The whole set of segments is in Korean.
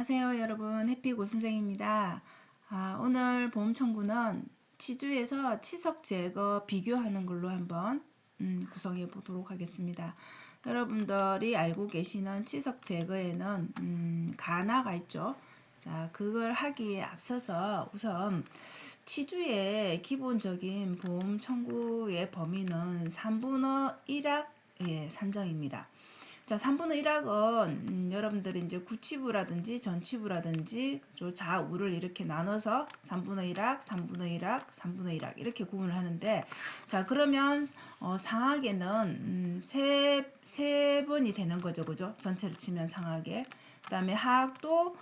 안녕하세요 여러분, 해피고 선생입니다. 오늘 보험 청구는 치주에서 치석 제거 비교하는 걸로 한번 구성해 보도록 하겠습니다. 여러분들이 알고 계시는 치석 제거에는 가나가 있죠. 자, 그걸 하기에 앞서서 우선 치주의 기본적인 보험 청구의 범위는 3분의 1학 산정입니다. 자, 3분의 1학은 여러분들이 이제 구치부라든지 전치부라든지 좌우를 이렇게 나눠서 3분의 1학, 3분의 1학, 3분의 1학 이렇게 구분을 하는데, 자 그러면 상학에는 세 번이 되는 거죠, 그죠? 전체를 치면 상학에. 그다음에 하학도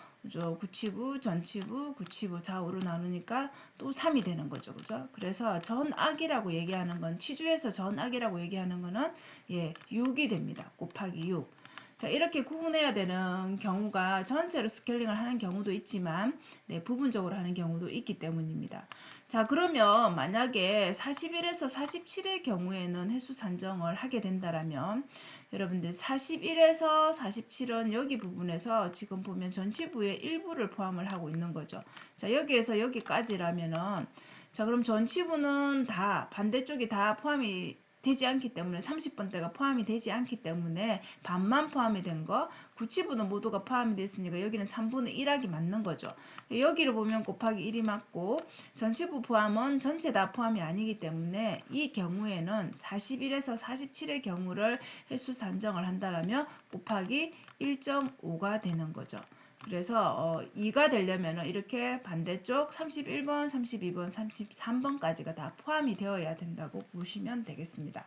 구치부, 전치부, 구치부 좌우로 나누니까 또 3이 되는 거죠, 그죠? 그래서 전악이라고 얘기하는 건, 치주에서 전악이라고 얘기하는 거는 6이 됩니다. 곱하기 6. 자, 이렇게 구분해야 되는 경우가 전체로 스케일링을 하는 경우도 있지만 부분적으로 하는 경우도 있기 때문입니다. 자, 그러면 만약에 41에서 47의 경우에는 횟수 산정을 하게 된다라면 여러분들 41에서 47은 여기 부분에서 지금 보면 전치부의 일부를 포함을 하고 있는 거죠. 자, 여기에서 여기까지라면은, 자 그럼 전치부는 다 반대쪽이 다 포함이 되지 않기 때문에, 30번대가 포함이 되지 않기 때문에 반만 포함이 된 거, 구치부는 모두가 포함이 됐으니까 여기는 3분의 1학이 맞는 거죠. 여기를 보면 곱하기 1이 맞고, 전치부 포함은 전체 다 포함이 아니기 때문에 이 경우에는 41에서 47의 경우를 횟수 산정을 한다면 곱하기 1.5가 되는 거죠. 그래서 2가 되려면 이렇게 반대쪽 31번, 32번, 33번까지가 다 포함이 되어야 된다고 보시면 되겠습니다.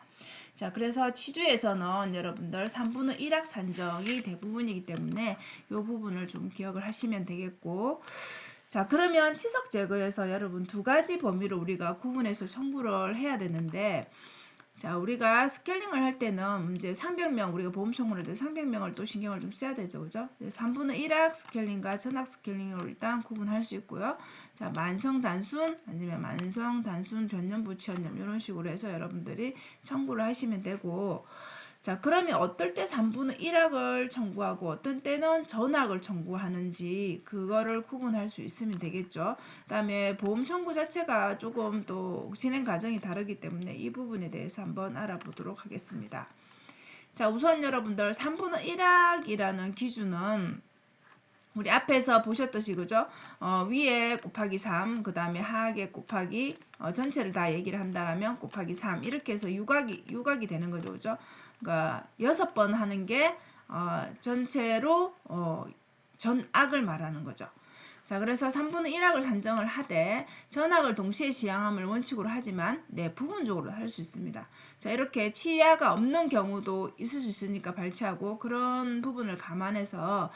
자, 그래서 치주에서는 여러분들 3분의 1학 산정이 대부분이기 때문에 이 부분을 좀 기억을 하시면 되겠고, 자 그러면 치석 제거에서 여러분 두 가지 범위로 우리가 구분해서 청구를 해야 되는데, 자 우리가 스케일링을 할 때는 이제 상병명, 우리가 보험 청구를 할 때 상병명을 또 신경을 좀 써야 되죠, 그죠? 3분의 1학 스케일링과 전학 스케일링으로 일단 구분할 수 있고요. 자, 만성 단순 아니면 만성 단순 변념 부치연념 이런 식으로 해서 여러분들이 청구를 하시면 되고, 자 그러면 어떨 때 3분의 1학을 청구하고 어떤 때는 전학을 청구하는지 그거를 구분할 수 있으면 되겠죠. 그 다음에 보험 청구 자체가 조금 또 진행 과정이 다르기 때문에 이 부분에 대해서 한번 알아보도록 하겠습니다. 자 우선 여러분들 3분의 1학이라는 기준은 우리 앞에서 보셨듯이, 그죠? 위에 곱하기 3, 그 다음에 하악에 곱하기, 전체를 다 얘기를 한다면 곱하기 3, 이렇게 해서 유각이 되는 거죠, 그죠? 그러니까 6번 하는 게 전체로 전악을 말하는 거죠. 자, 그래서 3분의 1학을 산정을 하되 전학을 동시에 시행함을 원칙으로 하지만 부분적으로 할 수 있습니다. 자, 이렇게 치아가 없는 경우도 있을 수 있으니까 발치하고, 그런 부분을 감안해서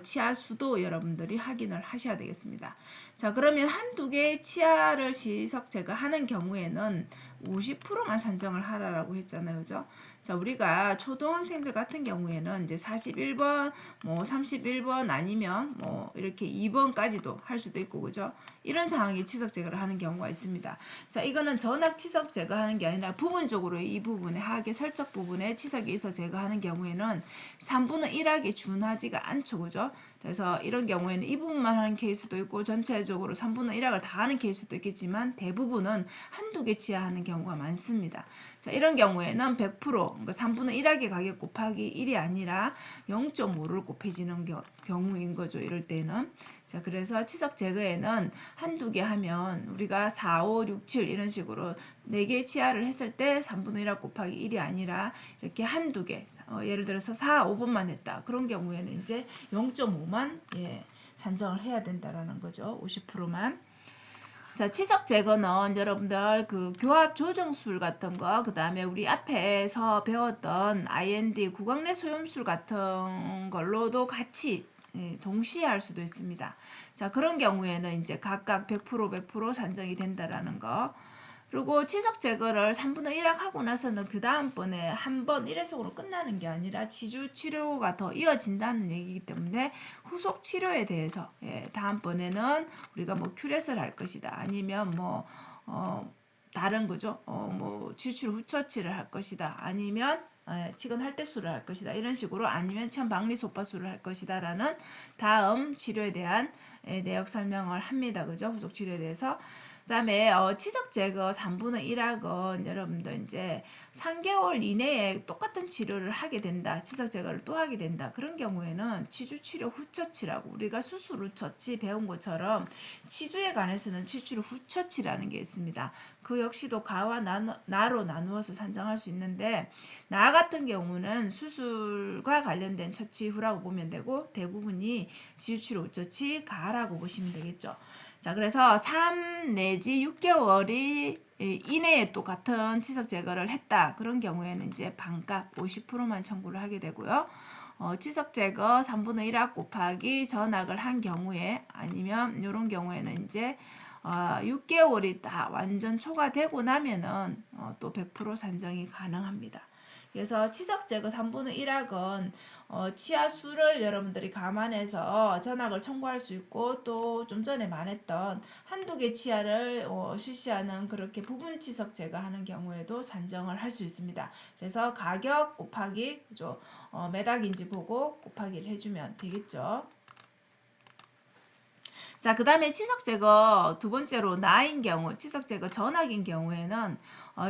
치아 수도 여러분들이 확인을 하셔야 되겠습니다. 자, 그러면 한두 개의 치아를 시석 제거하는 경우에는 50%만 산정을 하라고 했잖아요, 그죠? 자, 우리가 초등학생들 같은 경우에는 이제 41번, 뭐 31번 아니면 뭐 이렇게 2번까지도 할 수도 있고, 그죠? 이런 상황에 치석 제거를 하는 경우가 있습니다. 자, 이거는 전학 치석 제거하는 게 아니라 부분적으로 이 부분에 하악의 설적 부분에 치석이 있어 제거하는 경우에는 3분의 1학에 준하지가 않죠, 그죠? 그래서 이런 경우에는 이 부분만 하는 케이스도 있고 전체적으로 3분의 1학을 다 하는 케이스도 있겠지만 대부분은 한두 개 치아 하는 경우가 많습니다. 자, 이런 경우에는 100%, 그러니까 3분의 1학의 가격 곱하기 1이 아니라 0.5를 곱해지는 경우인 거죠, 이럴 때는. 자, 그래서 치석 제거에는 한두 개 하면 우리가 4, 5, 6, 7 이런 식으로 4개 치아를 했을 때 3분의 1학 곱하기 1이 아니라 이렇게 한두 개, 예를 들어서 4, 5번만 했다. 그런 경우에는 이제 0.5만 산정을 해야 된다라는 거죠. 50%만. 자, 치석 제거는 여러분들 그 교합 조정술 같은 거, 그 다음에 우리 앞에서 배웠던 IND 구강내 소염술 같은 걸로도 같이 동시에 할 수도 있습니다. 자, 그런 경우에는 이제 각각 100% 산정이 된다라는 거. 그리고 치석 제거를 3분의 1학 하고 나서는 그 다음번에 한 번 1회속으로 끝나는 게 아니라 치주 치료가 더 이어진다는 얘기이기 때문에 후속 치료에 대해서 다음번에는 우리가 뭐 큐렛을 할 것이다, 아니면 다른 거죠. 뭐 추출 후처치를 할 것이다, 아니면 치건 할택수를 할 것이다. 이런 식으로 아니면 치원박리소파수를 할 것이다. 라는 다음 치료에 대한 내역 설명을 합니다. 그죠? 후속 치료에 대해서. 그 다음에 치석 제거 3분의 1학은 여러분들 이제 3개월 이내에 똑같은 치료를 하게 된다. 치석 제거를 또 하게 된다. 그런 경우에는 치주 치료 후 처치라고 우리가 수술 후 처치 배운 것처럼 치주에 관해서는 치주 후 처치라는 게 있습니다. 그 역시도 가와 나로 나누어서 산정할 수 있는데 나 같은 경우는 수술과 관련된 처치 후라고 보면 되고 대부분이 치주치료 후 처치 가라고 보시면 되겠죠. 자, 그래서 3 내지 6개월이 이내에 또 같은 치석 제거를 했다. 그런 경우에는 이제 반값 50%만 청구를 하게 되고요. 치석 제거 3분의 1학 곱하기 전학을 한 경우에 아니면 이런 경우에는 이제 6개월이 다 완전 초과되고 나면은 또 100% 산정이 가능합니다. 그래서 치석 제거 3분의 1학은 치아 수를 여러분들이 감안해서 전학을 청구할 수 있고 또 좀 전에 말했던 한두 개 치아를 실시하는 그렇게 부분 치석 제거하는 경우에도 산정을 할 수 있습니다. 그래서 가격 곱하기 그죠? 몇 학인지 보고 곱하기를 해주면 되겠죠. 자, 그 다음에 치석 제거 두 번째로 나인 경우, 치석 제거 전학인 경우에는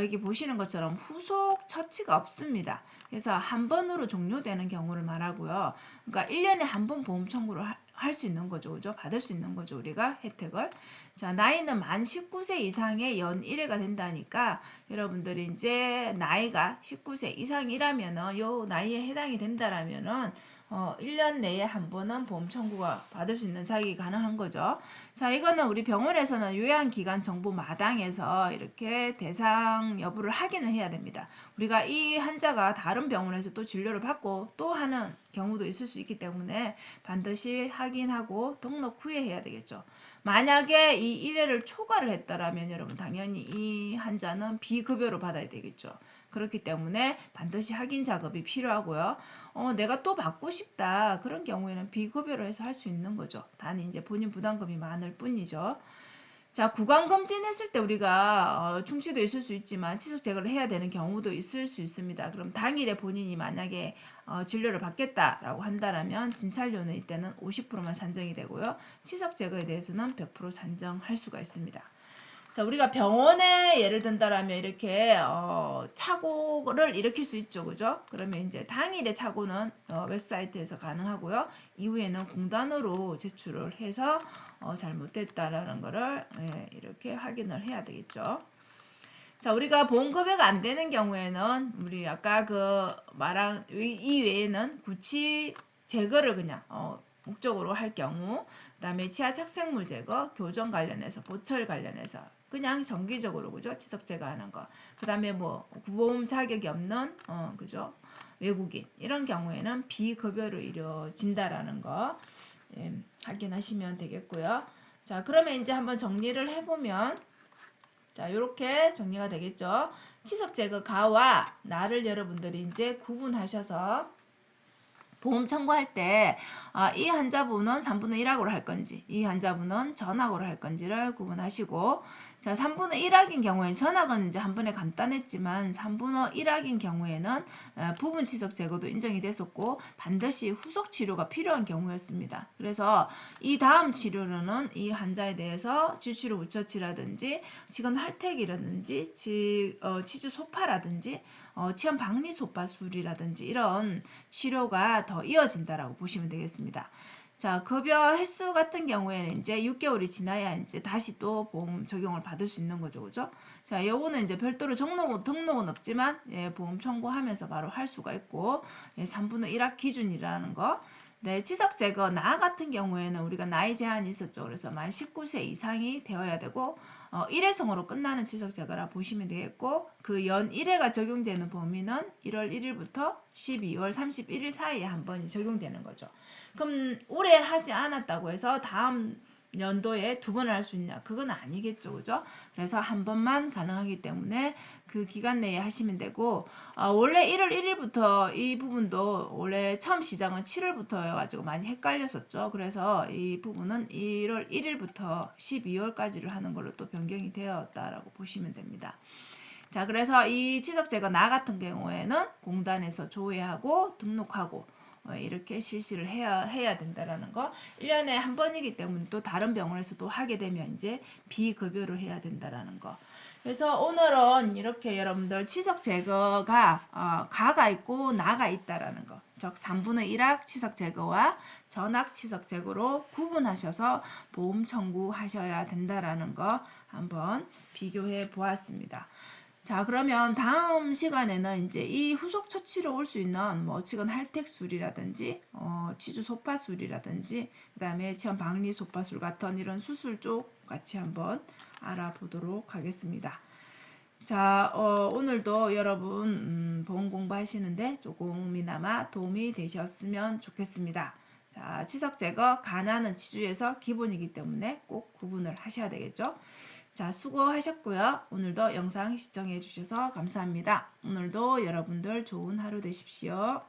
여기 보시는 것처럼 후속 처치가 없습니다. 그래서 한 번으로 종료되는 경우를 말하고요. 그러니까 1년에 한 번 보험 청구를 할 수 있는 거죠. 그죠? 받을 수 있는 거죠. 우리가 혜택을. 자, 나이는 만 19세 이상의 연 1회가 된다니까 여러분들이 이제 나이가 19세 이상이라면은 요 나이에 해당이 된다라면은 1년 내에 한 번은 보험 청구가 받을 수 있는 자격이 가능한 거죠. 자, 이거는 우리 병원에서는 요양기관 정보 마당에서 이렇게 대상 여부를 확인을 해야 됩니다. 우리가 이 환자가 다른 병원에서 또 진료를 받고 또 하는 경우도 있을 수 있기 때문에 반드시 확인하고 등록 후에 해야 되겠죠. 만약에 이 1회를 초과를 했다라면 여러분 당연히 이 환자는 비급여로 받아야 되겠죠. 그렇기 때문에 반드시 확인 작업이 필요하고요. 내가 또 받고 싶다. 그런 경우에는 비급여로 해서 할 수 있는 거죠. 단 이제 본인 부담금이 많을 뿐이죠. 자, 구강검진 했을 때 우리가 충치도 있을 수 있지만 치석 제거를 해야 되는 경우도 있을 수 있습니다. 그럼 당일에 본인이 만약에 진료를 받겠다라고 한다면 진찰료는 이때는 50%만 산정이 되고요. 치석 제거에 대해서는 100% 산정할 수가 있습니다. 자, 우리가 병원에 예를 든다라면 이렇게 착오를 일으킬 수 있죠. 그죠? 그러면 이제 당일의 착오는 웹사이트에서 가능하고요. 이후에는 공단으로 제출을 해서 잘못됐다라는 거를 이렇게 확인을 해야 되겠죠. 자, 우리가 보험 급여가 안 되는 경우에는 우리 아까 그 말한 이 외에는 구치 제거를 그냥 목적으로 할 경우, 그다음에 치아 착색물 제거, 교정 관련해서, 보철 관련해서 그냥 정기적으로 그죠? 치석 제거하는 거. 그다음에 뭐 보험 자격이 없는 그죠? 외국인 이런 경우에는 비급여로 이루어진다라는 거 확인하시면 되겠고요. 자, 그러면 이제 한번 정리를 해보면. 자, 이렇게 정리가 되겠죠. 치석 제거 가와 나를 여러분들이 이제 구분하셔서 보험 청구할 때 이 환자분은 3분의 1학으로 할 건지 이 환자분은 전학으로 할 건지를 구분하시고 자 3분의 1학인 경우에는 전학은 이제 한 번에 간단했지만 3분의 1학인 경우에는 부분 치석 제거도 인정이 됐었고 반드시 후속 치료가 필요한 경우였습니다. 그래서 이 다음 치료로는 이 환자에 대해서 치주치료 우처치라든지 치건 할택이라든지 치주 소파라든지 치원 박리소파술이라든지 이런 치료가 더 이어진다라고 보시면 되겠습니다. 자, 급여 횟수 같은 경우에는 이제 6개월이 지나야 이제 다시 또 보험 적용을 받을 수 있는 거죠. 그죠? 자, 요거는 이제 별도로 등록은 없지만 보험 청구하면서 바로 할 수가 있고 3분의 1학 기준이라는 거. 네, 치석 제거 나 같은 경우에는 우리가 나이 제한이 있었죠. 그래서 만 19세 이상이 되어야 되고 일회성으로 끝나는 치석 제거라 보시면 되겠고 그 연 1회가 적용되는 범위는 1월 1일부터 12월 31일 사이에 한 번이 적용되는 거죠. 그럼 올해 하지 않았다고 해서 다음 연도에 두 번을 할 수 있냐? 그건 아니겠죠. 그죠? 그래서 한 번만 가능하기 때문에 그 기간 내에 하시면 되고 원래 1월 1일부터 이 부분도 원래 처음 시작은 7월부터여가지고 많이 헷갈렸었죠. 그래서 이 부분은 1월 1일부터 12월까지를 하는 걸로 또 변경이 되었다라고 보시면 됩니다. 자, 그래서 이 치석 제거 나 같은 경우에는 공단에서 조회하고 등록하고 이렇게 실시를 해야 된다라는 거. 1년에 한 번이기 때문에 또 다른 병원에서도 하게 되면 이제 비급여를 해야 된다라는 거. 그래서 오늘은 이렇게 여러분들 치석 제거가 가가 있고 나가 있다라는 거. 즉 3분의 1학 치석 제거와 전학 치석 제거로 구분하셔서 보험 청구하셔야 된다라는 거 한번 비교해 보았습니다. 자, 그러면 다음 시간에는 이제 이 후속 처치로 올 수 있는 뭐 치건 할택술이라든지 치주 소파술이라든지 그다음에 치원 박리 소파술 같은 이런 수술 쪽 같이 한번 알아보도록 하겠습니다. 자, 오늘도 여러분 보험 공부하시는데 조금이나마 도움이 되셨으면 좋겠습니다. 자, 치석 제거 가나는 치주에서 기본이기 때문에 꼭 구분을 하셔야 되겠죠. 자, 수고하셨고요. 오늘도 영상 시청해 주셔서 감사합니다. 오늘도 여러분들 좋은 하루 되십시오.